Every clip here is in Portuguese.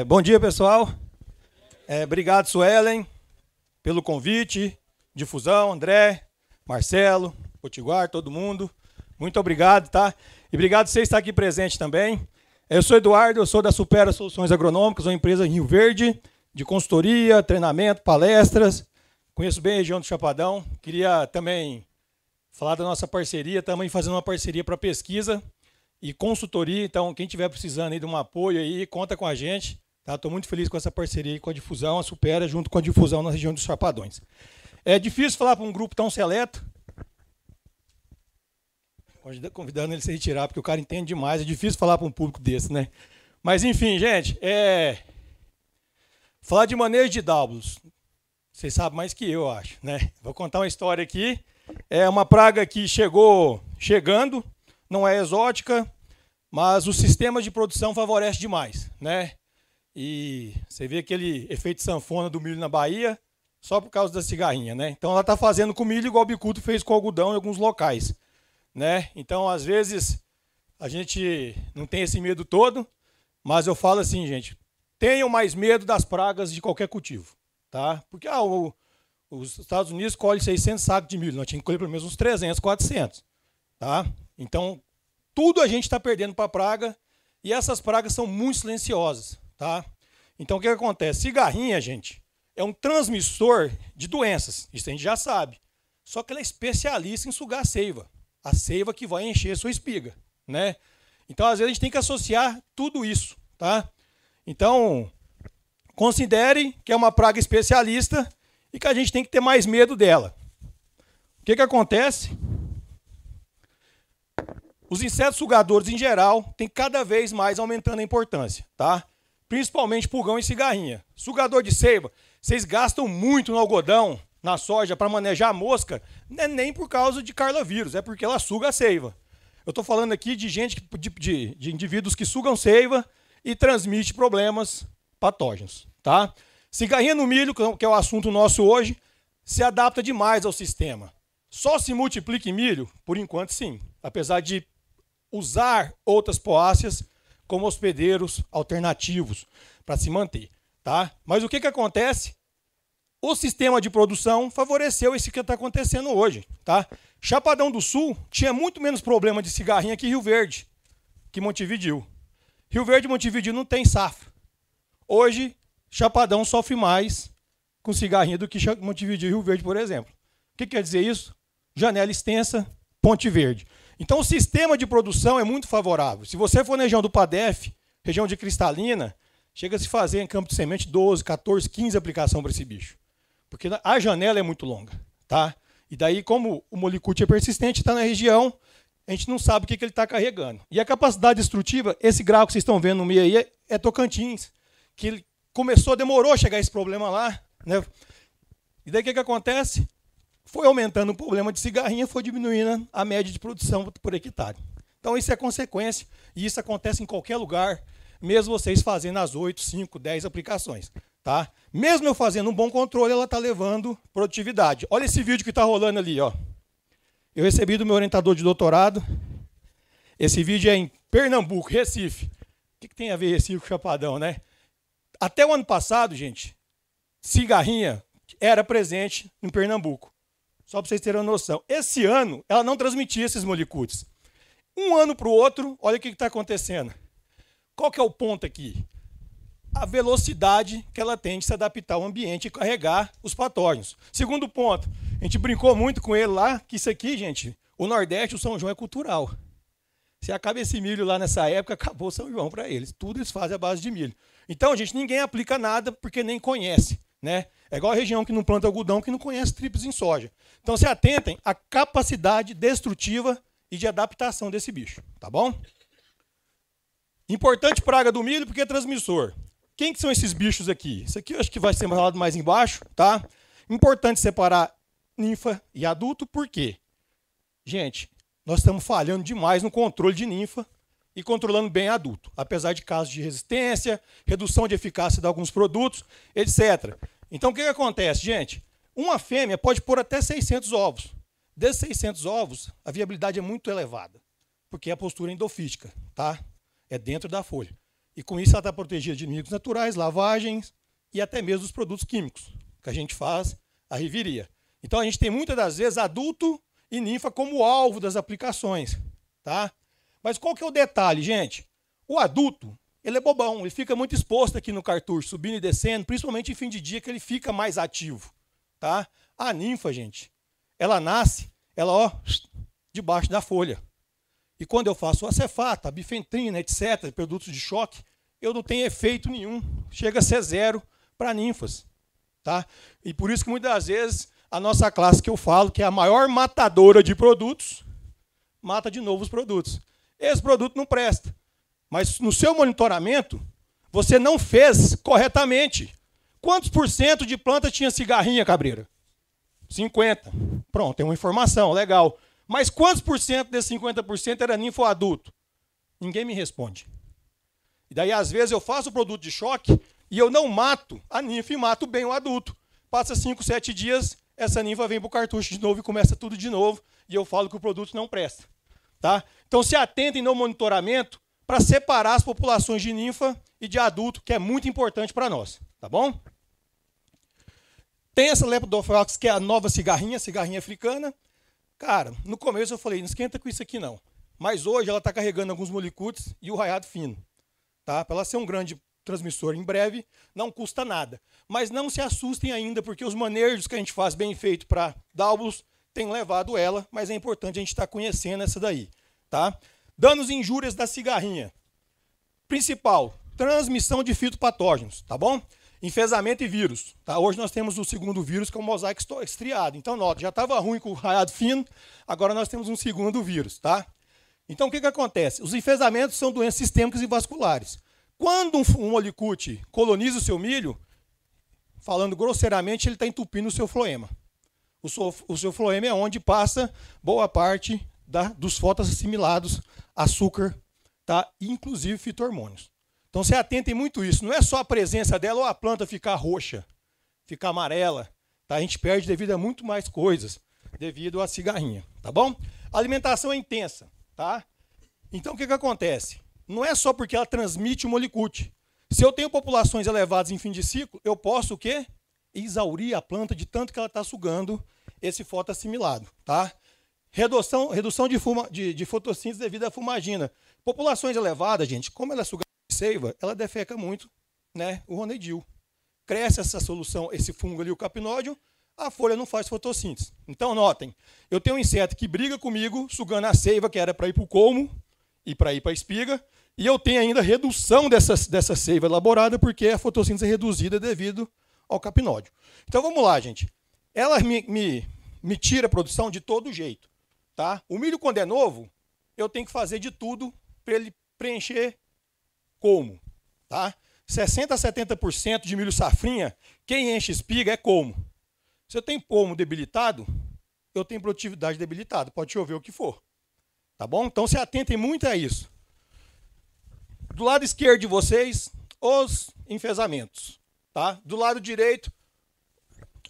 Bom dia, pessoal. Obrigado, Suelen, pelo convite, difusão, André, Marcelo, Potiguar, todo mundo. Muito obrigado, tá? E obrigado por você estar aqui presente também. Eu sou Eduardo, eu sou da Supera Soluções Agronômicas, uma empresa em Rio Verde, de consultoria, treinamento, palestras. Conheço bem a região do Chapadão. Queria também falar da nossa parceria, também fazendo uma parceria para pesquisa e consultoria. Então, quem estiver precisando aí de um apoio aí, conta com a gente. Estou muito feliz com essa parceria aí com a difusão, a Supera, junto com a difusão na região dos Chapadões. É difícil falar para um grupo tão seleto. Convidando ele a se retirar, porque o cara entende demais. É difícil falar para um público desse, né? Mas, enfim, gente, falar de manejo de dábulos. Vocês sabem mais que eu acho, né? Vou contar uma história aqui. É uma praga que chegando, não é exótica, mas o sistema de produção favorece demais, né? E você vê aquele efeito sanfona do milho na Bahia, só por causa da cigarrinha, né? Então ela está fazendo com milho igual o bicudo fez com algodão em alguns locais, né? Então, às vezes, a gente não tem esse medo todo, mas eu falo assim, gente, tenham mais medo das pragas de qualquer cultivo, tá? Porque os Estados Unidos colhem 600 sacos de milho, nós tínhamos que colher pelo menos uns 300, 400, tá? Então, tudo a gente está perdendo para a praga, e essas pragas são muito silenciosas, tá? Então, o que acontece? Cigarrinha, gente, é um transmissor de doenças, isso a gente já sabe. Só que ela é especialista em sugar a seiva que vai encher a sua espiga, né? Então, às vezes, a gente tem que associar tudo isso, tá? Então, considere que é uma praga especialista e que a gente tem que ter mais medo dela. O que acontece? Os insetos sugadores, em geral, têm cada vez mais aumentando a importância, tá? Principalmente pulgão e cigarrinha. Sugador de seiva, vocês gastam muito no algodão, na soja, para manejar a mosca, não é nem por causa de carlavírus, é porque ela suga a seiva. Eu estou falando aqui de gente, de indivíduos que sugam seiva e transmite problemas patógenos, tá? Cigarrinha no milho, que é o assunto nosso hoje, se adapta demais ao sistema. Só se multiplica em milho? Por enquanto, sim. Apesar de usar outras poáceas como hospedeiros alternativos para se manter, tá? Mas o que acontece? O sistema de produção favoreceu isso que está acontecendo hoje, tá? Chapadão do Sul tinha muito menos problema de cigarrinha que Rio Verde, que Montevidéu. Rio Verde e Montevidéu não tem safra. Hoje, Chapadão sofre mais com cigarrinha do que Montevidéu e Rio Verde, por exemplo. O que quer dizer isso? Janela extensa, Ponte Verde. Então, o sistema de produção é muito favorável. Se você for na região do PADEF, região de Cristalina, chega a se fazer em campo de semente 12, 14, 15 aplicações para esse bicho. Porque a janela é muito longa, tá? E daí, como o molicute é persistente, está na região, a gente não sabe o que ele está carregando. E a capacidade destrutiva, esse gráfico que vocês estão vendo no meio aí, é Tocantins, que ele demorou a chegar esse problema lá, né? E daí o que acontece? Foi aumentando o problema de cigarrinha, foi diminuindo a média de produção por hectare. Então isso é consequência, e isso acontece em qualquer lugar, mesmo vocês fazendo as 8, 5, 10 aplicações. Tá? Mesmo eu fazendo um bom controle, ela está levando produtividade. Olha esse vídeo que está rolando ali. Ó. Eu recebi do meu orientador de doutorado. Esse vídeo é em Pernambuco, Recife. O que tem a ver Recife com Chapadão, né? Até o ano passado, gente, cigarrinha era presente em Pernambuco. Só para vocês terem uma noção. Esse ano, ela não transmitia esses molicutes. Um ano para o outro, olha o que está acontecendo. Qual que é o ponto aqui? A velocidade que ela tem de se adaptar ao ambiente e carregar os patógenos. Segundo ponto, a gente brincou muito com ele lá, que isso aqui, gente, o Nordeste, o São João é cultural. Se acaba esse milho lá nessa época, acabou o São João para eles. Tudo eles fazem à base de milho. Então, gente, ninguém aplica nada porque nem conhece, né? É igual a região que não planta algodão, que não conhece tripes em soja. Então, se atentem à capacidade destrutiva e de adaptação desse bicho, tá bom? Importante praga do milho porque é transmissor. Quem que são esses bichos aqui? Isso aqui eu acho que vai ser falado mais embaixo, tá? Importante separar ninfa e adulto, por quê? Gente, nós estamos falhando demais no controle de ninfa e controlando bem adulto, apesar de casos de resistência, redução de eficácia de alguns produtos, etc. Então, o que acontece, gente? Uma fêmea pode pôr até 600 ovos. Desses 600 ovos, a viabilidade é muito elevada, porque a postura é endofítica, tá? É dentro da folha. E com isso ela está protegida de inimigos naturais, lavagens e até mesmo dos produtos químicos que a gente faz a reviria. Então a gente tem muitas das vezes adulto e ninfa como alvo das aplicações, tá? Mas qual que é o detalhe, gente? O adulto, ele é bobão, ele fica muito exposto aqui no cartucho, subindo e descendo, principalmente em fim de dia que ele fica mais ativo, tá? A ninfa, gente, ela nasce, ela ó, debaixo da folha. E quando eu faço a cefata, a bifentrina, etc., produtos de choque, eu não tenho efeito nenhum, chega a ser zero para ninfas, tá? E por isso que muitas das vezes a nossa classe que eu falo, que é a maior matadora de produtos, mata de novo os produtos. Esse produto não presta. Mas no seu monitoramento, você não fez corretamente. Quantos por cento de planta tinha cigarrinha, Cabreira? 50. Pronto, tem uma informação, legal. Mas quantos por cento desses 50% era ninfa ou adulto? Ninguém me responde. E daí, às vezes, eu faço o produto de choque e eu não mato a ninfa e mato bem o adulto. Passa 5, 7 dias, essa ninfa vem para o cartucho de novo e começa tudo de novo. E eu falo que o produto não presta. Tá? Então, se atentem no monitoramento para separar as populações de ninfa e de adulto, que é muito importante para nós. Tá bom? Tem essa Lepidopterox, que é a nova cigarrinha africana. Cara, no começo eu falei, não esquenta com isso aqui não. Mas hoje ela está carregando alguns molicutes e o raiado fino. Tá? Para ela ser um grande transmissor em breve, não custa nada. Mas não se assustem ainda, porque os manejos que a gente faz bem feito para dálbulos tem levado ela, mas é importante a gente estar conhecendo essa daí. Tá? Danos e injúrias da cigarrinha. Principal, transmissão de fitopatógenos, tá bom? Enfesamento e vírus. Tá? Hoje nós temos o segundo vírus, que é o mosaico estriado. Então, nota, já estava ruim com o raiado fino, agora nós temos um segundo vírus. Tá? Então, o que acontece? Os enfesamentos são doenças sistêmicas e vasculares. Quando um molicute coloniza o seu milho, falando grosseiramente, ele está entupindo o seu floema. O seu floema é onde passa boa parte dos fotoassimilados, açúcar, tá? Inclusive fito-hormônios. Então, se atentem muito a isso. Não é só a presença dela ou a planta ficar roxa, ficar amarela. Tá? A gente perde devido a muito mais coisas, devido à cigarrinha. Tá bom? A alimentação é intensa. Tá? Então, o que acontece? Não é só porque ela transmite o molicute. Se eu tenho populações elevadas em fim de ciclo, eu posso o quê? Exaurir a planta de tanto que ela está sugando esse fotoassimilado. Tá? Redução de fotossíntese devido à fumagina. Populações elevadas, gente, como ela é sugada de seiva, ela defeca muito, né, o ronedil. Cresce essa solução, esse fungo ali, o capinódio, a folha não faz fotossíntese. Então, notem, eu tenho um inseto que briga comigo, sugando a seiva, que era para ir para o colmo e para ir para a espiga, e eu tenho ainda redução dessa seiva elaborada, porque a fotossíntese é reduzida devido ao capinódio. Então, vamos lá, gente. Ela me tira a produção de todo jeito. Tá? O milho, quando é novo, eu tenho que fazer de tudo para ele preencher colmo. Tá? 60% a 70% de milho safrinha, quem enche espiga é colmo. Se eu tenho colmo debilitado, eu tenho produtividade debilitada. Pode chover o que for. Tá bom? Então, se atentem muito a isso. Do lado esquerdo de vocês, os enfesamentos. Tá? Do lado direito,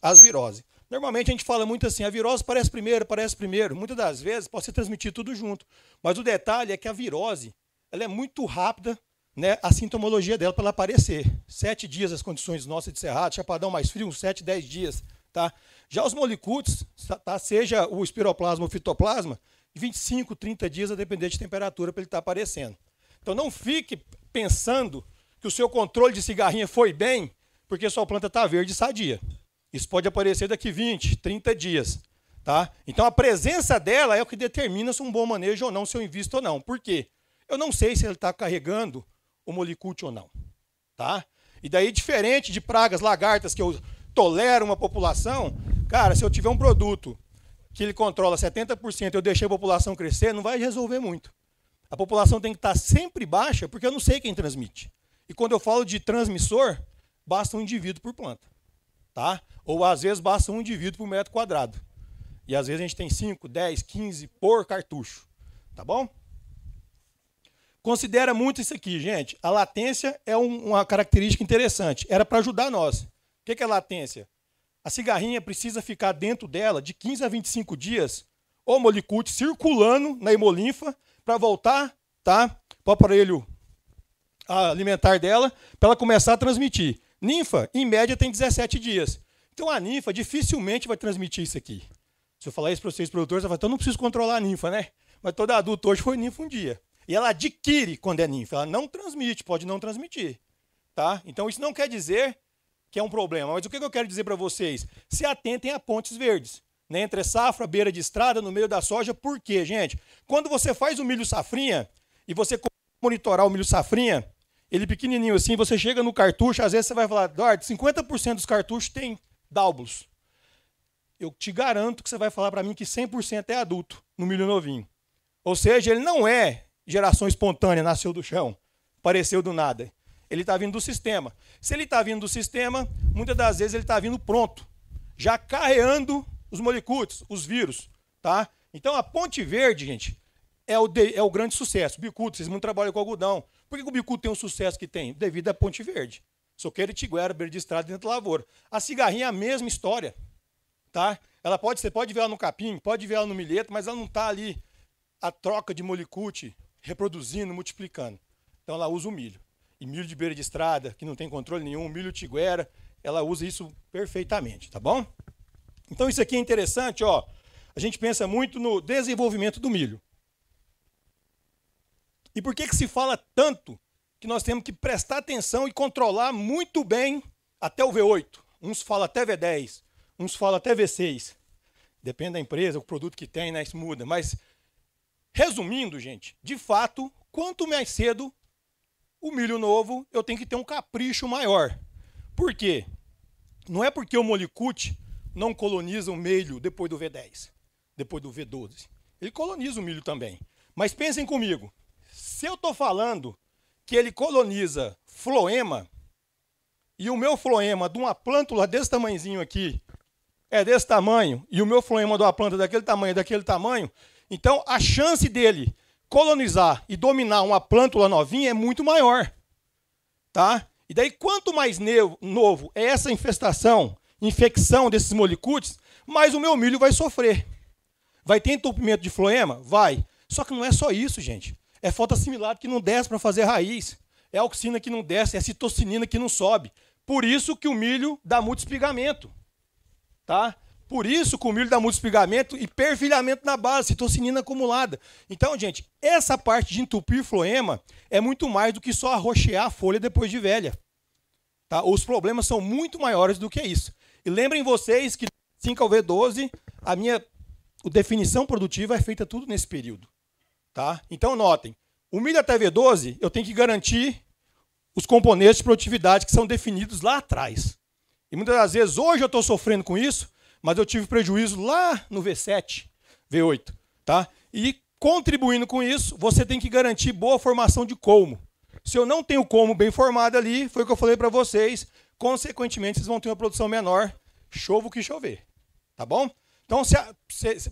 as viroses. Normalmente a gente fala muito assim, a virose parece primeiro. Muitas das vezes pode ser transmitido tudo junto. Mas o detalhe é que a virose, ela é muito rápida, né, a sintomologia dela para ela aparecer. 7 dias as condições nossas de cerrado, chapadão mais frio, uns 7, 10 dias. Tá? Já os molicutes, tá, seja o espiroplasma ou o fitoplasma, 25, 30 dias a depender de temperatura para ele estar aparecendo. Então não fique pensando que o seu controle de cigarrinha foi bem, porque sua planta está verde e sadia. Isso pode aparecer daqui 20, 30 dias. Tá? Então, a presença dela é o que determina se é um bom manejo ou não, se eu invisto ou não. Por quê? Eu não sei se ele está carregando o molicute ou não. Tá? E daí, diferente de pragas, lagartas, que eu tolero uma população, cara, se eu tiver um produto que ele controla 70% e eu deixei a população crescer, não vai resolver muito. A população tem que estar sempre baixa, porque eu não sei quem transmite. E quando eu falo de transmissor, basta um indivíduo por planta. Tá? Ou às vezes basta um indivíduo por metro quadrado. E às vezes a gente tem 5, 10, 15 por cartucho. Tá bom? Considera muito isso aqui, gente. A latência é uma característica interessante. Era para ajudar nós. O que é latência? A cigarrinha precisa ficar dentro dela de 15 a 25 dias o molicute circulando na hemolinfa para voltar, tá, para o aparelho alimentar dela para ela começar a transmitir. Ninfa, em média, tem 17 dias. Então a ninfa dificilmente vai transmitir isso aqui. Se eu falar isso para vocês, produtores, você vai falar, então eu não preciso controlar a ninfa, né? Mas todo adulto hoje foi ninfa um dia. E ela adquire quando é ninfa, ela não transmite, pode não transmitir. Tá? Então isso não quer dizer que é um problema. Mas o que eu quero dizer para vocês? Se atentem a pontes verdes. Né? Entre safra, beira de estrada, no meio da soja. Por quê, gente? Quando você faz o milho safrinha e você monitorar o milho safrinha, ele pequenininho assim, você chega no cartucho, às vezes você vai falar, Eduardo, 50% dos cartuchos tem dálbulos. Eu te garanto que você vai falar para mim que 100% é adulto no milho novinho. Ou seja, ele não é geração espontânea, nasceu do chão, apareceu do nada. Ele está vindo do sistema. Se ele está vindo do sistema, muitas das vezes ele está vindo pronto, já carreando os molicutes, os vírus. Tá? Então a ponte verde, gente, é o grande sucesso. O bicudo, vocês muito trabalham com algodão. Por que o bicudo tem o sucesso que tem? Devido à ponte verde. Soqueira, tiguera, beira de estrada dentro da lavoura. A cigarrinha é a mesma história. Tá? Você pode ver ela no capim, pode ver ela no milheto, mas ela não está ali a troca de molicute reproduzindo, multiplicando. Então ela usa o milho. E milho de beira de estrada, que não tem controle nenhum, milho tiguera, ela usa isso perfeitamente, tá bom? Então isso aqui é interessante, ó. A gente pensa muito no desenvolvimento do milho. E por que se fala tanto que nós temos que prestar atenção e controlar muito bem até o V8? Uns falam até V10, uns falam até V6. Depende da empresa, o produto que tem, né? Isso muda. Mas, resumindo, gente, de fato, quanto mais cedo o milho novo, eu tenho que ter um capricho maior. Por quê? Não é porque o molicute não coloniza o milho depois do V10, depois do V12. Ele coloniza o milho também. Mas pensem comigo, se eu estou falando que ele coloniza floema, e o meu floema de uma plântula desse tamanhozinho aqui, é desse tamanho, e o meu floema de uma planta daquele tamanho, então a chance dele colonizar e dominar uma plântula novinha é muito maior. Tá? E daí, quanto mais novo é essa infecção desses molicutes, mais o meu milho vai sofrer. Vai ter entupimento de floema? Vai. Só que não é só isso, gente. É fotossimilado que não desce para fazer raiz. É auxina que não desce, é citocinina que não sobe. Por isso que o milho dá muito espigamento. Tá? Por isso que o milho dá muito espigamento e perfilhamento na base, citocinina acumulada. Então, gente, essa parte de entupir floema é muito mais do que só arroxear a folha depois de velha. Tá? Os problemas são muito maiores do que isso. E lembrem vocês que 5 ao V12, a definição produtiva é feita tudo nesse período. Tá? Então, notem, o milho até V12, eu tenho que garantir os componentes de produtividade que são definidos lá atrás. E muitas das vezes, hoje eu estou sofrendo com isso, mas eu tive prejuízo lá no V7, V8. Tá? E contribuindo com isso, você tem que garantir boa formação de colmo. Se eu não tenho colmo bem formado ali, foi o que eu falei para vocês, consequentemente vocês vão ter uma produção menor, chova o que chover. Tá bom? Então,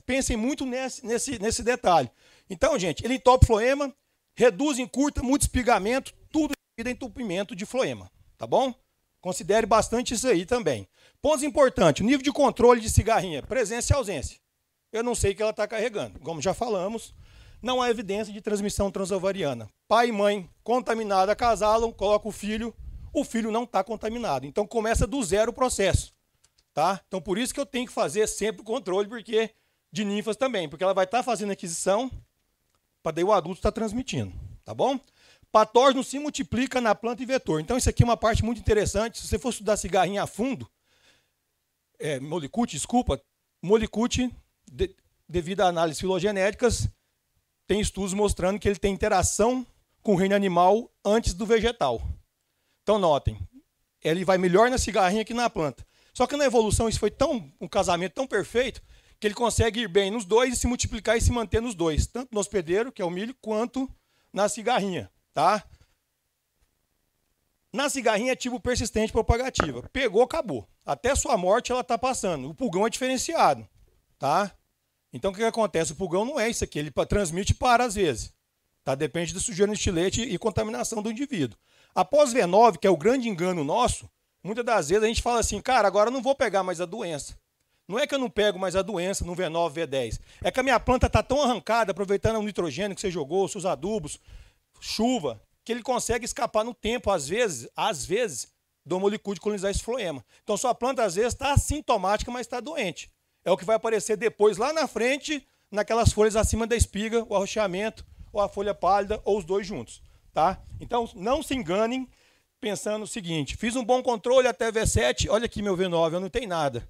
pensem muito nesse detalhe. Então, gente, ele entope floema, reduz, encurta, muito espigamento, tudo devido a entupimento de floema. Tá bom? Considere bastante isso aí também. Pontos importantes, o nível de controle de cigarrinha, presença e ausência. Eu não sei o que ela está carregando. Como já falamos, não há evidência de transmissão transovariana. Pai e mãe contaminados acasalam, coloca o filho não está contaminado. Então começa do zero o processo. Tá? Então por isso que eu tenho que fazer sempre o controle de ninfas também, porque ela vai estar fazendo aquisição para daí o adulto estar transmitindo. Tá bom? Patógeno se multiplica na planta e vetor. Então isso aqui é uma parte muito interessante. Se você for estudar cigarrinha a fundo, molicute, devido a análises filogenéticas, tem estudos mostrando que ele tem interação com o reino animal antes do vegetal. Então, notem, ele vai melhor na cigarrinha que na planta. Só que na evolução isso foi um casamento tão perfeito que ele consegue ir bem nos dois e se multiplicar e se manter nos dois, tanto no hospedeiro, que é o milho, quanto na cigarrinha. Tá? Na cigarrinha é tipo persistente propagativa. Pegou, acabou. Até sua morte ela está passando. O pulgão é diferenciado. Tá? Então o que acontece? O pulgão não é isso aqui. Ele transmite para às vezes. Tá? Depende da sujeira no estilete e contaminação do indivíduo. Após V9, que é o grande engano nosso, muitas das vezes a gente fala assim, cara, agora eu não vou pegar mais a doença. Não é que eu não pego mais a doença no V9, V10. É que a minha planta está tão arrancada, aproveitando o nitrogênio que você jogou, os seus adubos, chuva, que ele consegue escapar no tempo, às vezes, do molicute colonizar esse floema. Então, sua planta, às vezes, está assintomática, mas está doente. É o que vai aparecer depois, lá na frente, naquelas folhas acima da espiga, o arrochamento, ou a folha pálida, ou os dois juntos. Tá? Então, não se enganem pensando o seguinte, fiz um bom controle até V7, olha aqui meu V9, eu não tenho nada.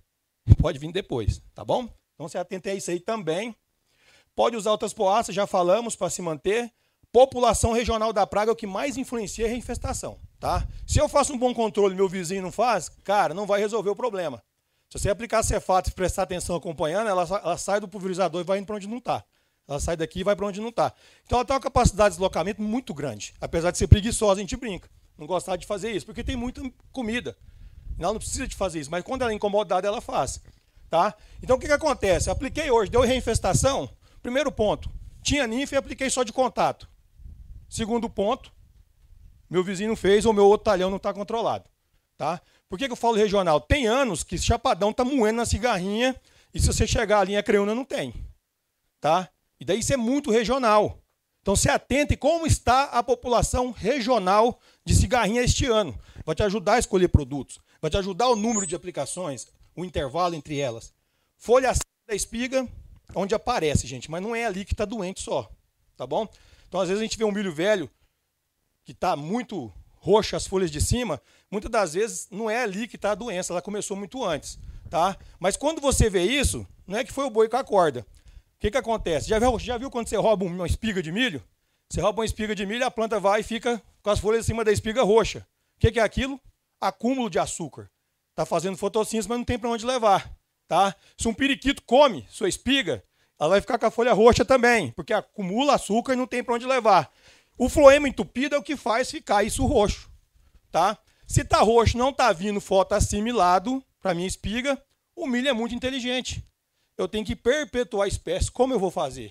Pode vir depois, tá bom? Então, se atente a isso aí também. Pode usar outras poáceas, já falamos, para se manter. População regional da praga é o que mais influencia a reinfestação, tá? Se eu faço um bom controle e meu vizinho não faz, cara, não vai resolver o problema. Se você aplicar cefato e prestar atenção acompanhando, ela sai do pulverizador e vai indo para onde não está. Ela sai daqui e vai para onde não está. Então ela tem uma capacidade de deslocamento muito grande. Apesar de ser preguiçosa, a gente brinca. Não gostar de fazer isso, porque tem muita comida. Ela não precisa de fazer isso, mas quando ela é incomodada, ela faz. Tá? Então o que acontece? Apliquei hoje, deu reinfestação. Primeiro ponto, tinha ninfa e apliquei só de contato. Segundo ponto, meu vizinho não fez ou meu outro talhão não está controlado. Tá? Por que eu falo regional? Tem anos que esse chapadão está moendo na cigarrinha e se você chegar ali em Acreúna não tem. Tá? E daí isso é muito regional. Então se atente como está a população regional de cigarrinha este ano. Vai te ajudar a escolher produtos. Vai te ajudar o número de aplicações, o intervalo entre elas. Folha acima da espiga, onde aparece, gente. Mas não é ali que está doente só. Tá bom? Então, às vezes, a gente vê um milho velho que está muito roxo as folhas de cima, muitas das vezes não é ali que está a doença, ela começou muito antes. Tá? Mas quando você vê isso, não é que foi o boi com a corda. O que acontece? Já viu quando você rouba uma espiga de milho? Você rouba uma espiga de milho, a planta vai e fica com as folhas em cima da espiga roxa. O que é aquilo? Acúmulo de açúcar. Está fazendo fotossíntese, mas não tem para onde levar. Tá? Se um periquito come sua espiga, ela vai ficar com a folha roxa também, porque acumula açúcar e não tem para onde levar. O floema entupido é o que faz ficar isso roxo. Tá? Se está roxo, não está vindo fotoassimilado para a minha espiga, o milho é muito inteligente. Eu tenho que perpetuar a espécie. Como eu vou fazer?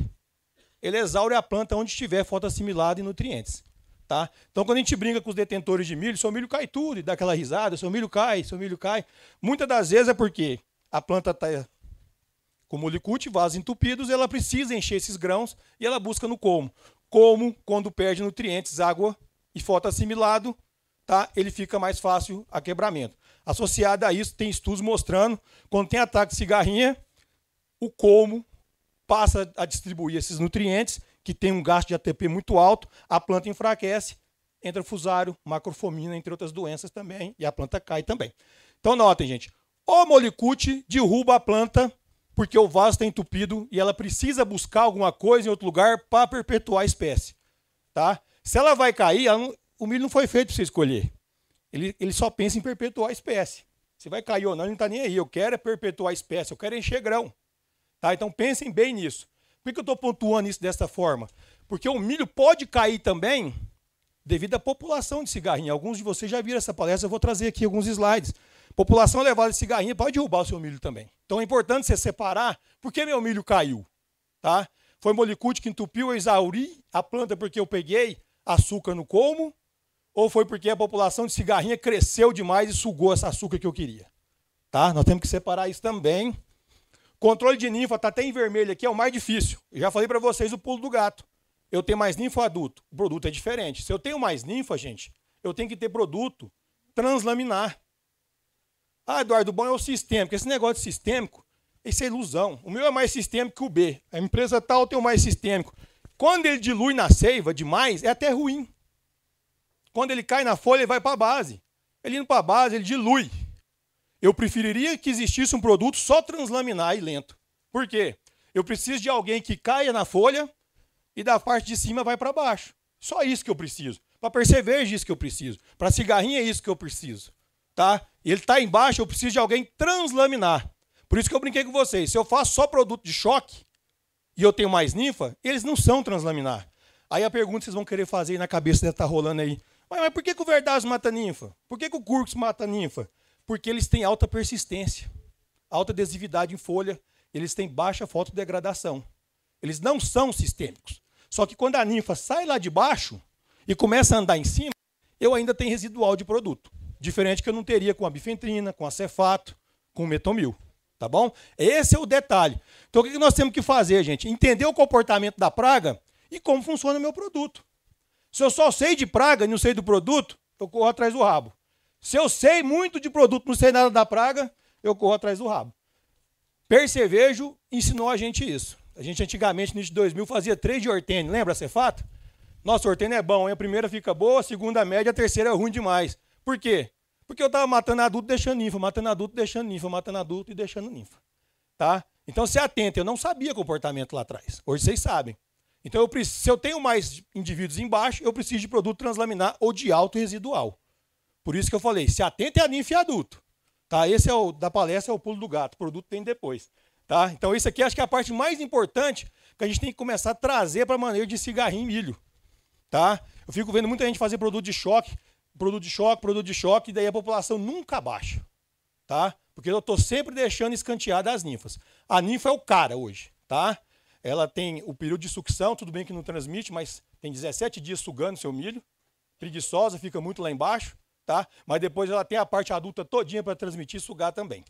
Ele exaure a planta onde estiver fotoassimilado e nutrientes. Tá? Então, quando a gente brinca com os detentores de milho, seu milho cai tudo e dá aquela risada, seu milho cai. Muitas das vezes é porque a planta está com molicute, vasos entupidos, ela precisa encher esses grãos e ela busca no colmo. Como, quando perde nutrientes, água e fotoassimilado, tá? Ele fica mais fácil a quebramento. Associado a isso, tem estudos mostrando, quando tem ataque de cigarrinha, o colmo passa a distribuir esses nutrientes, que tem um gasto de ATP muito alto, a planta enfraquece, entra fusário, macrofomina, entre outras doenças também, e a planta cai também. Então notem, gente, o molicute derruba a planta porque o vaso está entupido e ela precisa buscar alguma coisa em outro lugar para perpetuar a espécie. Tá? Se ela vai cair, o milho não foi feito para você escolher. Ele só pensa em perpetuar a espécie. Se vai cair ou não, ele não está nem aí. Eu quero é perpetuar a espécie, eu quero encher grão. Tá? Então pensem bem nisso. Por que eu estou pontuando isso dessa forma? Porque o milho pode cair também devido à população de cigarrinha. Alguns de vocês já viram essa palestra, eu vou trazer aqui alguns slides. População elevada de cigarrinha pode derrubar o seu milho também. Então é importante você separar por que meu milho caiu. Tá? Foi molicute que entupiu, eu exauri a planta porque eu peguei açúcar no colmo, ou foi porque a população de cigarrinha cresceu demais e sugou esse açúcar que eu queria. Tá? Nós temos que separar isso também. Controle de ninfa, está até em vermelho aqui, é o mais difícil. Eu já falei para vocês o pulo do gato. Eu tenho mais ninfa adulto, o produto é diferente. Se eu tenho mais ninfa, gente, eu tenho que ter produto translaminar. Ah, Eduardo, o bom é o sistêmico. Esse negócio de sistêmico, isso é ilusão. O meu é mais sistêmico que o B. A empresa tal tem o mais sistêmico. Quando ele dilui na seiva demais, é até ruim. Quando ele cai na folha, ele vai para a base. Ele indo para a base, ele dilui. Eu preferiria que existisse um produto só translaminar e lento. Por quê? Eu preciso de alguém que caia na folha e da parte de cima vai para baixo. Só isso que eu preciso. Para perceveja, isso que eu preciso. Para cigarrinha, é isso que eu preciso. Tá? Ele está embaixo, eu preciso de alguém translaminar. Por isso que eu brinquei com vocês. Se eu faço só produto de choque e eu tenho mais ninfa, eles não são translaminar. Aí a pergunta que vocês vão querer fazer aí na cabeça deve estar rolando aí. Mas por que o Verdaz mata ninfa? Por que o Curcus mata ninfa? Porque eles têm alta persistência, alta adesividade em folha, eles têm baixa fotodegradação. Eles não são sistêmicos. Só que quando a ninfa sai lá de baixo e começa a andar em cima, eu ainda tenho residual de produto. Diferente que eu não teria com a bifentrina, com a cefato, com o metomil. Tá bom? Esse é o detalhe. Então o que nós temos que fazer, gente? Entender o comportamento da praga e como funciona o meu produto. Se eu só sei de praga e não sei do produto, eu corro atrás do rabo. Se eu sei muito de produto, não sei nada da praga, eu corro atrás do rabo. Percevejo ensinou a gente isso. A gente antigamente, no início de 2000, fazia 3 de Ortene. Lembra a Cefato? Nossa, o Ortene é bom, hein? A primeira fica boa, a segunda média, a terceira é ruim demais. Por quê? Porque eu estava matando adulto, deixando ninfa, matando adulto, deixando ninfa, matando adulto e deixando ninfa. Tá? Então, se atenta, eu não sabia comportamento lá atrás. Hoje vocês sabem. Então, se eu tenho mais indivíduos embaixo, eu preciso de produto translaminar ou de alto residual. Por isso que eu falei, se atenta é a ninfa e adulto. Tá? Esse é o da palestra, é o pulo do gato. O produto tem depois. Tá? Então, isso aqui acho que é a parte mais importante que a gente tem que começar a trazer para a maneira de cigarrinho e milho. Tá? Eu fico vendo muita gente fazer produto de choque, e daí a população nunca baixa. Tá? Porque eu estou sempre deixando escanteada as ninfas. A ninfa é o cara hoje. Tá? Ela tem o período de sucção, tudo bem que não transmite, mas tem 17 dias sugando seu milho. Preguiçosa, fica muito lá embaixo. Tá? Mas depois ela tem a parte adulta todinha para transmitir e sugar também.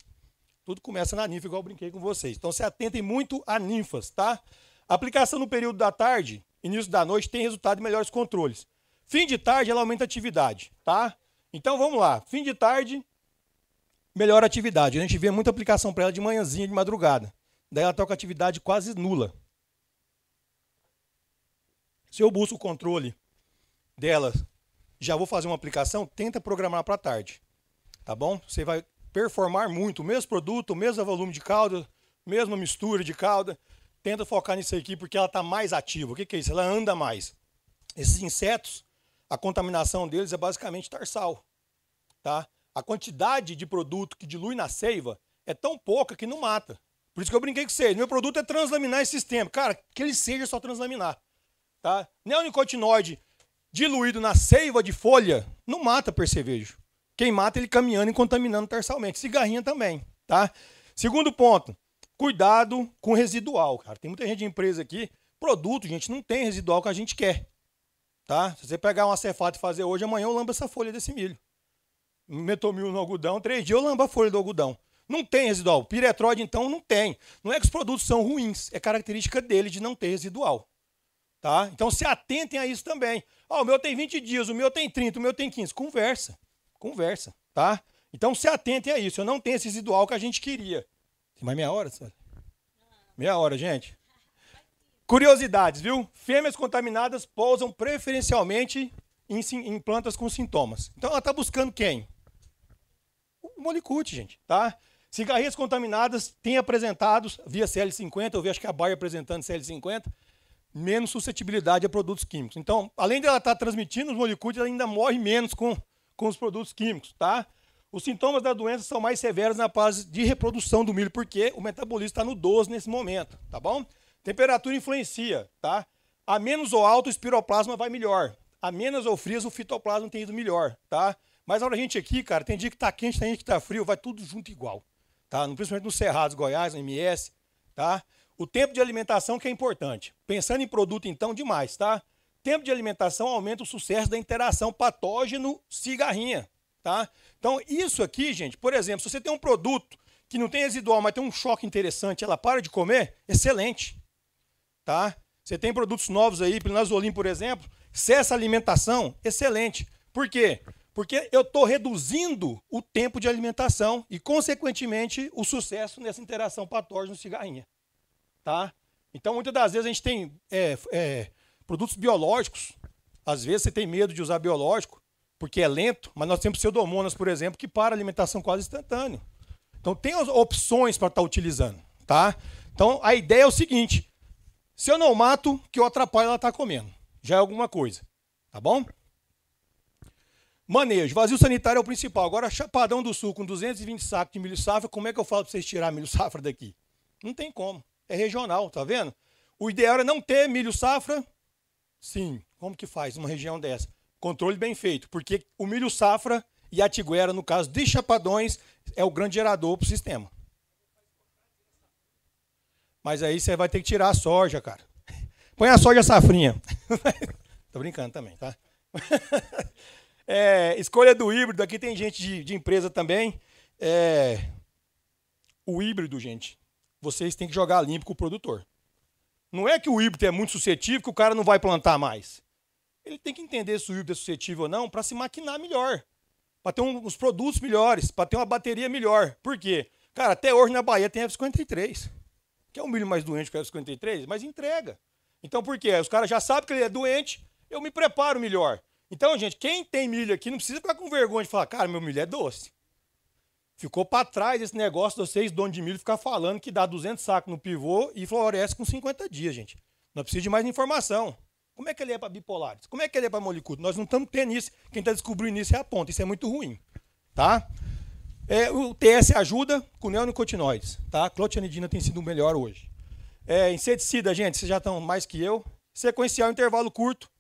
Tudo começa na ninfa, igual eu brinquei com vocês. Então se atentem muito a ninfas, tá? Aplicação no período da tarde, início da noite, tem resultado de melhores controles. Fim de tarde, ela aumenta a atividade, tá? Então vamos lá. Fim de tarde, melhora a atividade. A gente vê muita aplicação para ela de manhãzinha, de madrugada. Daí ela está com a atividade quase nula. Se eu busco o controle dela, já vou fazer uma aplicação, tenta programar para tarde. Tá bom? Você vai performar muito, o mesmo produto, o mesmo volume de calda, mesma mistura de calda. Tenta focar nisso aqui porque ela está mais ativa. O que é isso? Ela anda mais. Esses insetos, a contaminação deles é basicamente tarsal. Tá? A quantidade de produto que dilui na seiva é tão pouca que não mata. Por isso que eu brinquei com vocês. Meu produto é translaminar esse sistema. Cara, que ele seja só translaminar. Tá? Neonicotinoide diluído na seiva de folha não mata percevejo. Quem mata ele caminhando e contaminando tarsalmente. Cigarrinha também, tá? Segundo ponto, cuidado com residual, cara. Tem muita gente de empresa aqui, produto, gente, não tem residual que a gente quer, tá? Se você pegar uma cefata e fazer hoje, amanhã eu lambo essa folha desse milho. Metomil no algodão, 3 dias eu lambo a folha do algodão. Não tem residual. Piretróide, então, não tem. Não é que os produtos são ruins, é característica dele de não ter residual. Tá? Então, se atentem a isso também. O meu tem 20 dias, o meu tem 30, o meu tem 15. Conversa, tá? Então, se atentem a isso. Eu não tenho esse residual que a gente queria. Tem mais meia hora, senhora? Meia hora, gente. Curiosidades, viu? Fêmeas contaminadas pousam preferencialmente em plantas com sintomas. Então, ela está buscando quem? O molicute, gente, tá? Cigarrinhas contaminadas têm apresentado, via CL50, eu vi acho que a Bayer apresentando CL50, menos suscetibilidade a produtos químicos. Então, além de ela estar transmitindo os molicutes, ela ainda morre menos com os produtos químicos, tá? Os sintomas da doença são mais severos na fase de reprodução do milho, porque o metabolismo está no 12 nesse momento, tá bom? Temperatura influencia, tá? A menos ou alto, o espiroplasma vai melhor. A menos ou frias, o fitoplasma tem ido melhor, tá? Mas olha a gente aqui, cara, tem dia que tá quente, tem dia que tá frio, vai tudo junto igual, tá? Principalmente nos Cerrados, Goiás, no MS, tá? O tempo de alimentação que é importante. Pensando em produto, então, demais, tá? Tempo de alimentação aumenta o sucesso da interação patógeno-cigarrinha, tá? Então, isso aqui, gente, por exemplo, se você tem um produto que não tem residual, mas tem um choque interessante, ela para de comer, excelente, tá? Você tem produtos novos aí, Plinazolim, por exemplo, cessa a alimentação, excelente. Por quê? Porque eu estou reduzindo o tempo de alimentação e, consequentemente, o sucesso nessa interação patógeno-cigarrinha, tá? Então, muitas das vezes a gente tem produtos biológicos, às vezes você tem medo de usar biológico, porque é lento, mas nós temos pseudomonas, por exemplo, que para a alimentação quase instantânea. Então, tem as opções para estar utilizando, tá? Então, a ideia é o seguinte, se eu não mato, que eu atrapalho ela está comendo. Já é alguma coisa, tá bom? Manejo, vazio sanitário é o principal. Agora, Chapadão do Sul, com 220 sacos de milho safra, como é que eu falo para vocês tirar milho safra daqui? Não tem como, é regional, tá vendo? O ideal era não ter milho safra. Sim, como que faz uma região dessa? Controle bem feito, porque o milho safra e a tiguera, no caso de chapadões, é o grande gerador para o sistema. Mas aí você vai ter que tirar a soja, cara. Põe a soja safrinha. Tô brincando também, tá? Escolha do híbrido, aqui tem gente de empresa também. O híbrido, gente, vocês têm que jogar limpo com o produtor. Não é que o híbrido é muito suscetível que o cara não vai plantar mais. ele tem que entender se o híbrido é suscetível ou não para se maquinar melhor, para ter uns produtos melhores, para ter uma bateria melhor. Por quê? Cara, até hoje na Bahia tem F53, que é o milho mais doente que o F53, mas entrega. Então por quê? Os caras já sabem que ele é doente, eu me preparo melhor. Então, gente, quem tem milho aqui não precisa ficar com vergonha de falar, cara, meu milho é doce. Ficou para trás esse negócio de vocês, dono de milho, ficar falando que dá 200 sacos no pivô e floresce com 50 dias, gente. Não precisa de mais informação. Como é que ele é para bipolares? Como é que ele é para molicútil? Nós não estamos tendo isso. Quem está descobrindo isso é a ponta. Isso é muito ruim, tá? O TS ajuda com neonicotinoides, tá? Clotianidina tem sido o melhor hoje. Inseticida, gente, vocês já estão mais que eu. Sequencial, intervalo curto.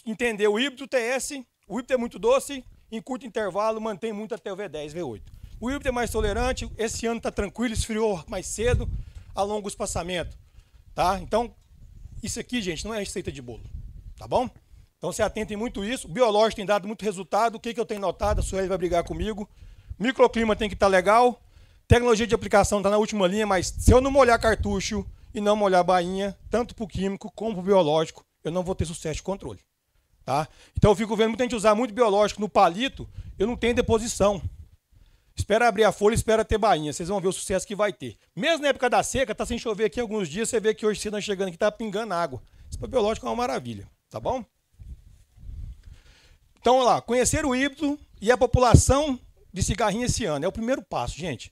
Entender o híbrido, TS. O híbrido é muito doce, em curto intervalo, mantém muito até o V10, V8. O híbrido é mais tolerante, esse ano está tranquilo, esfriou mais cedo, alonga o espaçamento, tá? Então, isso aqui, gente, não é receita de bolo, tá bom? Então, se atentem muito a isso. O biológico tem dado muito resultado. O que eu tenho notado? A Sueli vai brigar comigo. Microclima tem que estar legal. Tecnologia de aplicação está na última linha, mas se eu não molhar cartucho e não molhar bainha, tanto para o químico como para o biológico, eu não vou ter sucesso de controle, tá? Então, eu fico vendo muita gente usar muito biológico no palito, eu não tenho deposição. Espera abrir a folha, espera ter bainha. Vocês vão ver o sucesso que vai ter. Mesmo na época da seca, tá sem chover aqui alguns dias, você vê que hoje cedo chegando aqui, tá pingando água. Isso para biológico é uma maravilha, tá bom? Então, olha lá, conhecer o híbrido e a população de cigarrinha esse ano. É o primeiro passo, gente.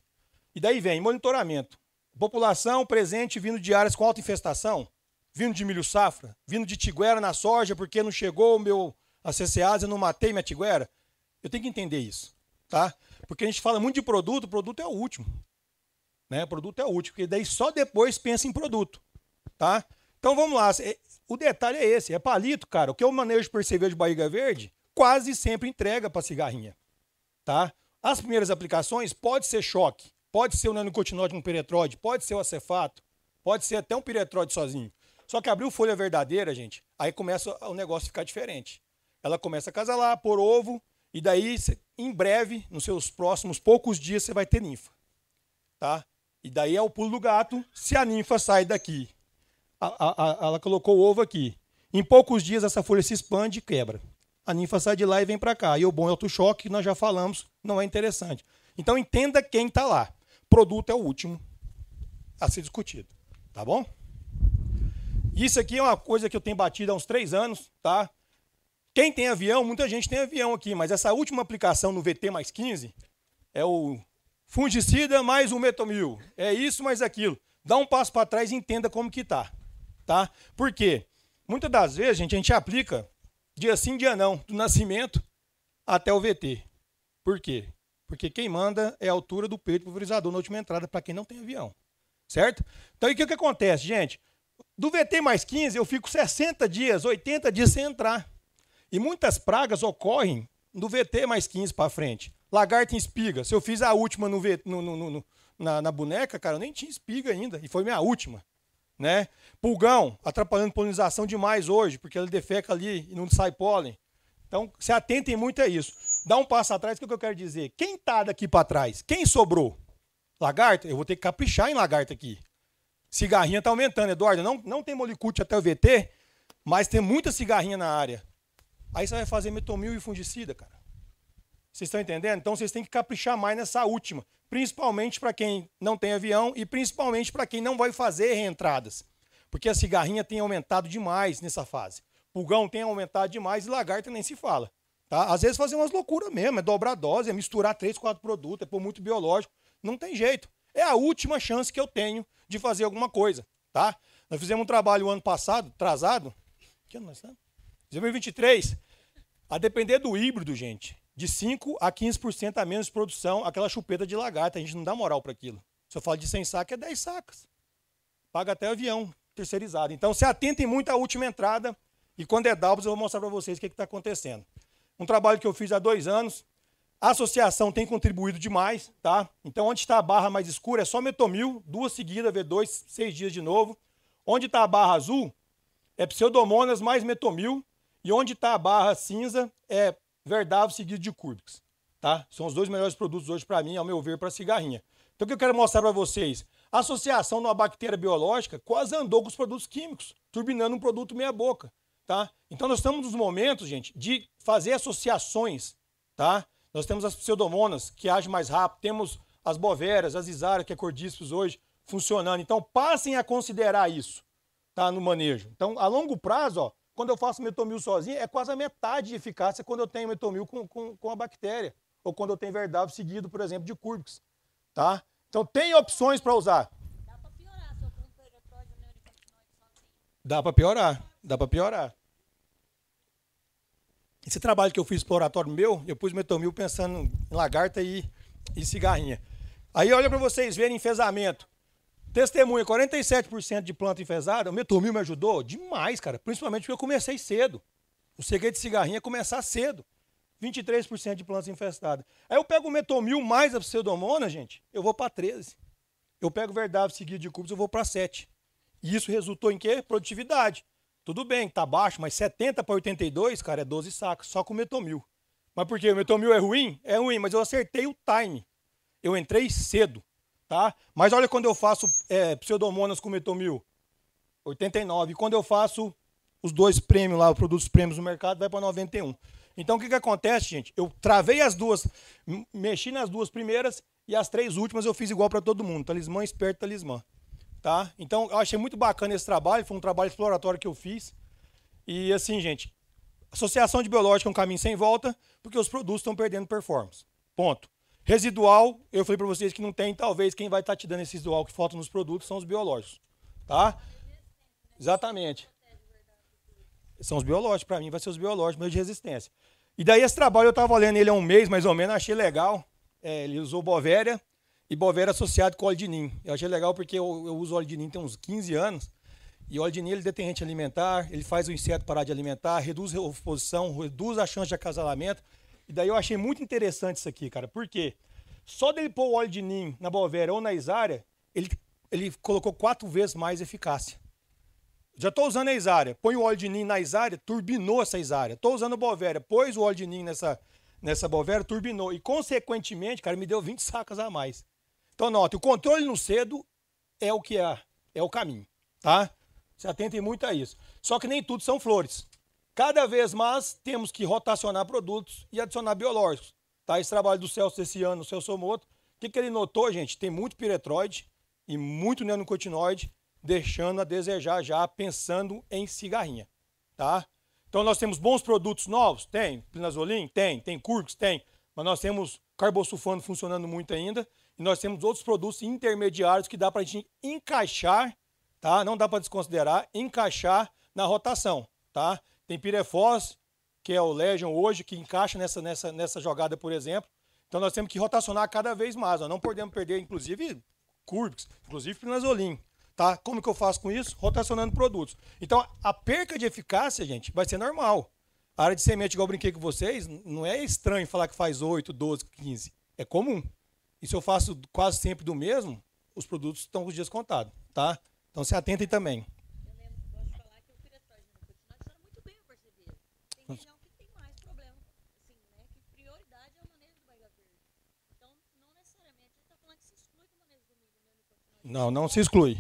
E daí vem monitoramento. População presente vindo de áreas com alta infestação, vindo de milho safra, vindo de tiguera na soja, porque não chegou a CCase, eu não matei minha tiguera. Eu tenho que entender isso, tá? Porque a gente fala muito de produto, o produto é o último. Né? O produto é o último, porque daí só depois pensa em produto. Tá? Então vamos lá. O detalhe é esse, é palito, cara. O que eu manejo de percevejo de barriga verde, quase sempre entrega para cigarrinha. Tá? As primeiras aplicações pode ser choque, pode ser o nanonicotinoide com piretroide, pode ser o acefato, pode ser até um piretroide sozinho. Só que abriu folha verdadeira, gente, aí começa o negócio a ficar diferente. Ela começa a acasalar, pôr ovo, e daí, em breve, nos seus próximos poucos dias, você vai ter ninfa. Tá? E daí é o pulo do gato, se a ninfa sai daqui. Ela colocou o ovo aqui. Em poucos dias, essa folha se expande e quebra. A ninfa sai de lá e vem para cá. E o bom é o choque, que nós já falamos, não é interessante. Então, entenda quem está lá. Produto é o último a ser discutido. Tá bom? Isso aqui é uma coisa que eu tenho batido há uns 3 anos, tá? Quem tem avião, muita gente tem avião aqui, mas essa última aplicação no VT mais 15 é o fungicida mais o metomil. É isso mais aquilo. Dá um passo para trás e entenda como que tá. Por quê? Muitas das vezes, gente, a gente aplica dia sim, dia não, do nascimento até o VT. Por quê? Porque quem manda é a altura do peito pulverizador na última entrada para quem não tem avião. Certo? Então, o que acontece, gente? Do VT mais 15, eu fico 60 dias, 80 dias sem entrar. E muitas pragas ocorrem do VT mais 15 para frente. Lagarta em espiga. Se eu fiz a última na boneca, cara, eu nem tinha espiga ainda. E foi minha última. Né? Pulgão, atrapalhando polinização demais hoje, porque ele defeca ali e não sai pólen. Então, se atentem muito a isso. Dá um passo atrás, o que eu quero dizer? Quem está daqui para trás? Quem sobrou? Lagarta? Eu vou ter que caprichar em lagarta aqui. Cigarrinha está aumentando, Eduardo. Não tem molicute até o VT, mas tem muita cigarrinha na área. Aí você vai fazer metomil e fungicida, cara. Vocês estão entendendo? Então vocês têm que caprichar mais nessa última. Principalmente para quem não tem avião e principalmente para quem não vai fazer reentradas. Porque a cigarrinha tem aumentado demais nessa fase. Pulgão tem aumentado demais e lagarta nem se fala. Tá? Às vezes fazer umas loucuras mesmo, é dobrar a dose, é misturar 3, 4 produtos, é pôr muito biológico. Não tem jeito. É a última chance que eu tenho de fazer alguma coisa. Tá? Nós fizemos um trabalho ano passado, atrasado. Que ano nós estamos? 2023, a depender do híbrido, gente, de 5 a 15% a menos de produção, aquela chupeta de lagarta, a gente não dá moral para aquilo. Se eu falo de 100 sacos, é 10 sacas. Paga até avião terceirizado. Então, se atentem muito à última entrada e quando é Dalbos, eu vou mostrar para vocês o que está acontecendo. Um trabalho que eu fiz há 2 anos, a associação tem contribuído demais, tá? Então, onde está a barra mais escura é só metomil, 2 seguidas, V2, 6 dias de novo. Onde está a barra azul é pseudomonas mais metomil. E onde está a barra cinza é Verdável seguido de Curbix. Tá? São os 2 melhores produtos hoje para mim, ao meu ver, para cigarrinha. Então o que eu quero mostrar para vocês? A associação numa bactéria biológica quase andou com os produtos químicos, turbinando um produto meia boca. tá? Então nós estamos nos momentos, gente, de fazer associações, tá? Nós temos as pseudomonas, que agem mais rápido, temos as bovérias, as isárias, que é cordíceps hoje, funcionando. Então passem a considerar isso, tá? No manejo. Então, a longo prazo, ó, quando eu faço metomil sozinho, é quase a metade de eficácia quando eu tenho metomil com a bactéria, ou quando eu tenho verdável seguido, por exemplo, de Curbix, tá? Então tem opções para usar. Dá para piorar se eu compro eretroide neonicotinoide sozinho. Dá para piorar, dá para piorar. Esse trabalho que eu fiz exploratório meu, eu pus metomil pensando em lagarta e cigarrinha. Aí olha para vocês verem enfesamento. Testemunha, 47% de planta enfesada, o metomil me ajudou demais, cara. Principalmente porque eu comecei cedo. O segredo de cigarrinha é começar cedo. 23% de plantas infestadas. Aí eu pego o metomil mais a pseudomona, gente, eu vou para 13. Eu pego o verdável seguido de Curbix, eu vou para 7. E isso resultou em quê? Produtividade. Tudo bem, tá baixo, mas 70 para 82, cara, é 12 sacos, só com o metomil. Mas por quê? O metomil é ruim? É ruim, mas eu acertei o time. Eu entrei cedo, tá? Mas olha quando eu faço pseudomonas com metomil, 89. E quando eu faço os dois prêmios lá, os produtos prêmios no mercado, vai para 91. Então o que acontece, gente? Eu travei as duas, mexi nas duas primeiras e as 3 últimas eu fiz igual para todo mundo. Talismã, esperto, talismã. Tá? Então eu achei muito bacana esse trabalho, foi um trabalho exploratório que eu fiz. E assim, gente, associação de biológica é um caminho sem volta, porque os produtos estão perdendo performance. Ponto. Residual, eu falei para vocês que não tem, talvez quem vai estar te dando esse residual que falta nos produtos são os biológicos. Tá? Exatamente. São os biológicos, para mim vai ser os biológicos, meio de resistência. E daí esse trabalho eu estava lendo ele há um mês, mais ou menos, achei legal. Ele usou Bovéria e Bovéria associado com óleo de ninho. Eu achei legal porque eu uso óleo de ninho tem uns 15 anos. E o óleo de ninho ele é deterrente alimentar, ele faz o inseto parar de alimentar, reduz a oposição, reduz a chance de acasalamento. E daí eu achei muito interessante isso aqui, cara. Por quê? Só dele pôr o óleo de ninho na Bovéria ou na Isária, ele colocou 4 vezes mais eficácia. Já estou usando a Isária, põe o óleo de ninho na Isária, turbinou essa Isária. Estou usando a Bovéria, pôs o óleo de ninho nessa Bovéria, turbinou. E, consequentemente, cara, me deu 20 sacas a mais. Então, note, o controle no cedo é o que é o caminho, tá? Se atentem muito a isso. Só que nem tudo são flores. Cada vez mais temos que rotacionar produtos e adicionar biológicos. Tá? Esse trabalho do Celso desse ano, o Celso Somoto, o que ele notou, gente? Tem muito piretroide e muito neonicotinoide, deixando a desejar já, pensando em cigarrinha, tá? Então nós temos bons produtos novos? Tem. Plinazolim? Tem Curbix? Tem. Mas nós temos carbosulfano funcionando muito ainda e nós temos outros produtos intermediários que dá para a gente encaixar, tá? Não dá para desconsiderar, encaixar na rotação, tá? Tem Pirefos, que é o Legion hoje, que encaixa nessa jogada, por exemplo. Então nós temos que rotacionar cada vez mais, ó. Não podemos perder, inclusive, Curbix, inclusive Plinazolim. Tá? Como que eu faço com isso? Rotacionando produtos. Então, a perca de eficácia, gente, vai ser normal. A área de semente, igual eu brinquei com vocês, não é estranho falar que faz 8, 12, 15. É comum. E se eu faço quase sempre do mesmo, os produtos estão com os dias contados, tá? Então, se atentem também. Eu lembro que gosto de falar que o piretroide neonicotinoide funciona muito bem a perceber. Tem região que tem mais problema, assim, né? Que prioridade é o manejo do barriga verde. Então, não necessariamente a gente está falando que se exclui do manejo do milho neonicotinoide. Não se exclui.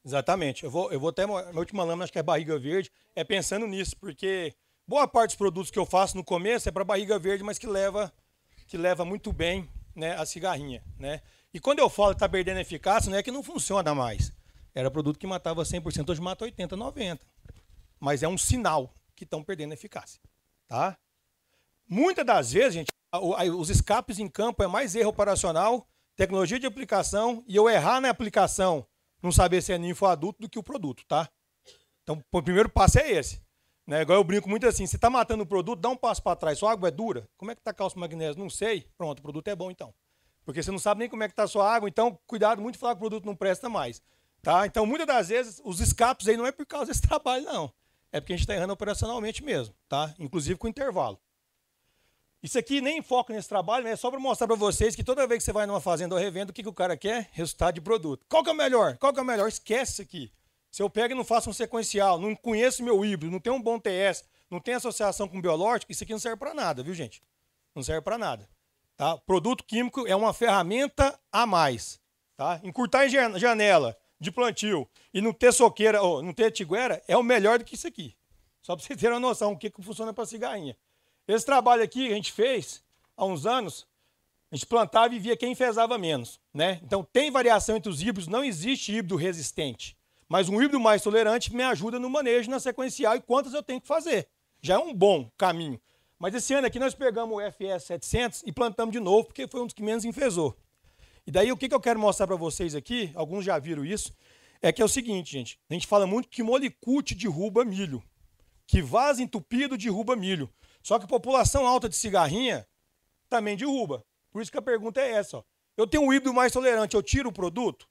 Exatamente. Eu vou até minha última lâmina, acho que é barriga verde, é pensando nisso, porque boa parte dos produtos que eu faço no começo é para barriga verde, mas que leva muito bem, né, a cigarrinha, né? E quando eu falo que está perdendo eficácia, não é que não funciona mais. Era produto que matava 100%, hoje mata 80, 90. Mas é um sinal que estão perdendo eficácia, tá? Muitas das vezes, gente, os escapes em campo é mais erro operacional, tecnologia de aplicação e eu errar na aplicação, não saber se é ninfo ou adulto do que o produto, tá? Então, o primeiro passo é esse. Né? Igual eu brinco muito assim, você está matando o produto, dá um passo para trás, sua água é dura? Como é que está cálcio e magnésio? Não sei. Pronto, o produto é bom então. Porque você não sabe nem como é que está a sua água, então cuidado muito de falar que o produto não presta mais. Tá? Então, muitas das vezes, os escapes aí não é por causa desse trabalho, não. É porque a gente está errando operacionalmente mesmo, tá? Inclusive com intervalo. Isso aqui nem foco nesse trabalho, né? É só para mostrar para vocês que toda vez que você vai numa fazenda ou revenda, o que o cara quer? Resultado de produto. Qual que é o melhor? Qual que é o melhor? Esquece isso aqui. Se eu pego e não faço um sequencial, não conheço meu híbrido, não tenho um bom TS, não tenho associação com biológico, isso aqui não serve para nada, viu, gente? Não serve para nada. Tá? Produto químico é uma ferramenta a mais. Tá? Encurtar em janela. de plantio e não ter soqueira, ou não ter tiguera, é o melhor do que isso aqui. Só para vocês terem uma noção o que funciona para cigarrinha. Esse trabalho aqui que a gente fez há uns anos, a gente plantava e via quem enfesava menos, né? Então tem variação entre os híbridos, não existe híbrido resistente. Mas um híbrido mais tolerante me ajuda no manejo, na sequencial e quantas eu tenho que fazer. Já é um bom caminho. Mas esse ano aqui nós pegamos o FS 700 e plantamos de novo, porque foi um dos que menos enfesou. E daí o que eu quero mostrar para vocês aqui, alguns já viram isso, é que é o seguinte, gente. A gente fala muito que molicute derruba milho, que vaso entupido derruba milho. Só que a população alta de cigarrinha também derruba. Por isso que a pergunta é essa. Ó. Eu tenho um híbrido mais tolerante, eu tiro o produto?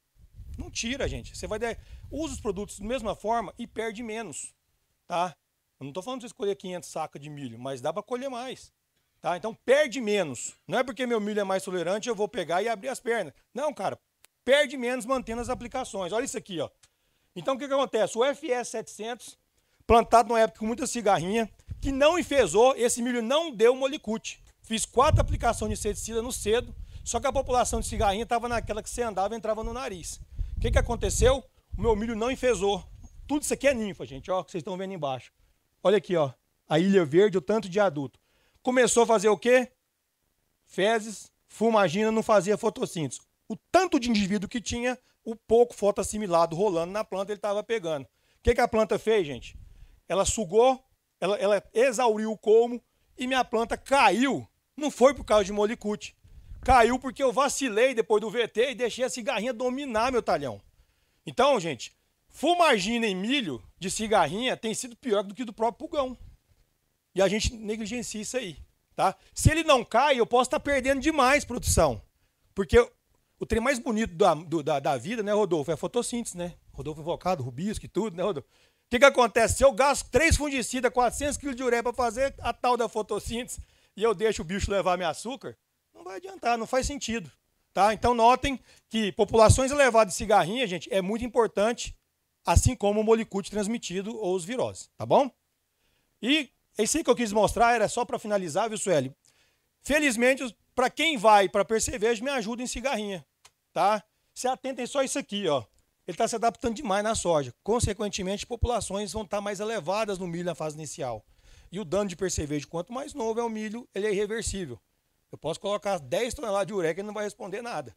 Não tira, gente. Você vai usa os produtos da mesma forma e perde menos, tá? Eu não estou falando de você escolher 500 sacas de milho, mas dá para colher mais. Tá? Então perde menos. Não é porque meu milho é mais tolerante eu vou pegar e abrir as pernas. Não, cara. Perde menos mantendo as aplicações. Olha isso aqui, ó. Então o que acontece? O FS 700, plantado numa época com muita cigarrinha, que não enfesou, esse milho não deu molicute. Fiz 4 aplicações de inseticida no cedo, só que a população de cigarrinha estava naquela que você andava e entrava no nariz. O que aconteceu? O meu milho não enfesou. Tudo isso aqui é ninfa, gente, ó, que vocês estão vendo embaixo. Olha aqui, ó, a ilha verde, o tanto de adulto. Começou a fazer o quê? Fezes, fumagina, não fazia fotossíntese. O tanto de indivíduo que tinha, o pouco fotossimilado rolando na planta, ele estava pegando. O que a planta fez, gente? Ela sugou, ela exauriu o colmo e minha planta caiu. Não foi por causa de molicute. Caiu porque eu vacilei depois do VT e deixei a cigarrinha dominar meu talhão. Então, gente, fumagina em milho de cigarrinha tem sido pior do que do próprio pulgão. E a gente negligencia isso aí, tá? Se ele não cai, eu posso estar perdendo demais produção. Porque o trem mais bonito da vida, né, Rodolfo, é a fotossíntese, né? Rodolfo invocado, rubisco e tudo, né, Rodolfo? O que acontece? Se eu gasto 3 fungicidas, 400 kg de ureia para fazer a tal da fotossíntese e eu deixo o bicho levar meu açúcar, não vai adiantar, não faz sentido, tá? Então notem que populações elevadas de cigarrinha, gente, é muito importante, assim como o molicute transmitido ou os viroses, tá bom? E isso aí que eu quis mostrar era só para finalizar, viu, Sueli? Felizmente, para quem vai para percevejo, me ajuda em cigarrinha, tá? Se atentem só isso aqui, ó. Ele está se adaptando demais na soja. Consequentemente, populações vão estar mais elevadas no milho na fase inicial. E o dano de percevejo, quanto mais novo é o milho, ele é irreversível. Eu posso colocar 10 toneladas de ureia que ele não vai responder nada.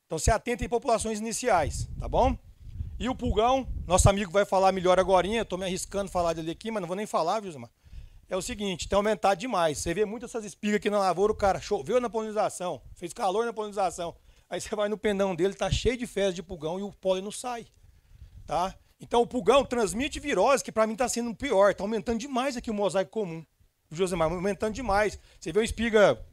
Então se atentem em populações iniciais, tá bom? E o pulgão, nosso amigo vai falar melhor agorinha, estou me arriscando falar dele aqui, mas não vou nem falar, viu, Zé? É o seguinte, tem aumentado demais. Você vê muitas essas espigas aqui na lavoura, o cara choveu na polinização, fez calor na polinização. Aí você vai no pendão dele, tá cheio de fezes de pulgão e o pólen não sai, tá? Então o pulgão transmite virose, que para mim está sendo pior, está aumentando demais aqui o mosaico comum. Josemar, aumentando demais. Você vê uma espiga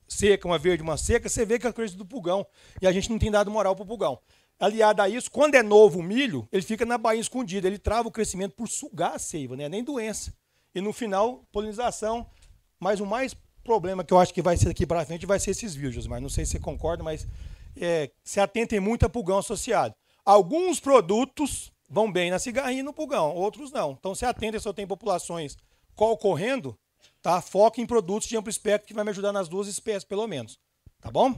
seca, uma verde, uma seca, você vê que é a coisa do pulgão. E a gente não tem dado moral para o pulgão. Aliado a isso, quando é novo o milho, ele fica na bainha escondida, ele trava o crescimento por sugar a seiva, né? Nem doença. E no final, polinização, mas o mais problema que eu acho que vai ser daqui para frente vai ser esses vírus, mas não sei se você concorda, mas se atentem muito a pulgão associado. Alguns produtos vão bem na cigarrinha e no pulgão, outros não. Então se atentem se eu tenho populações ocorrendo, tá? Foca em produtos de amplo espectro que vai me ajudar nas 2 espécies, pelo menos. Tá bom?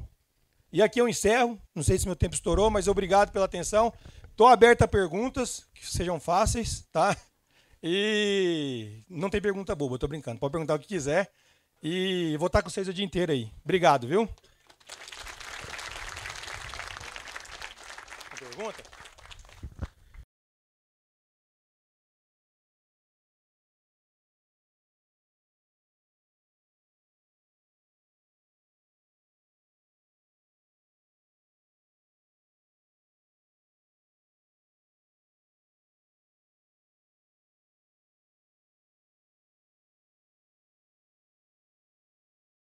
E aqui eu encerro, não sei se meu tempo estourou, mas obrigado pela atenção. Estou aberto a perguntas, que sejam fáceis, tá? E não tem pergunta boba, estou brincando. Pode perguntar o que quiser. E vou estar com vocês o dia inteiro aí. Obrigado, viu? Pergunta?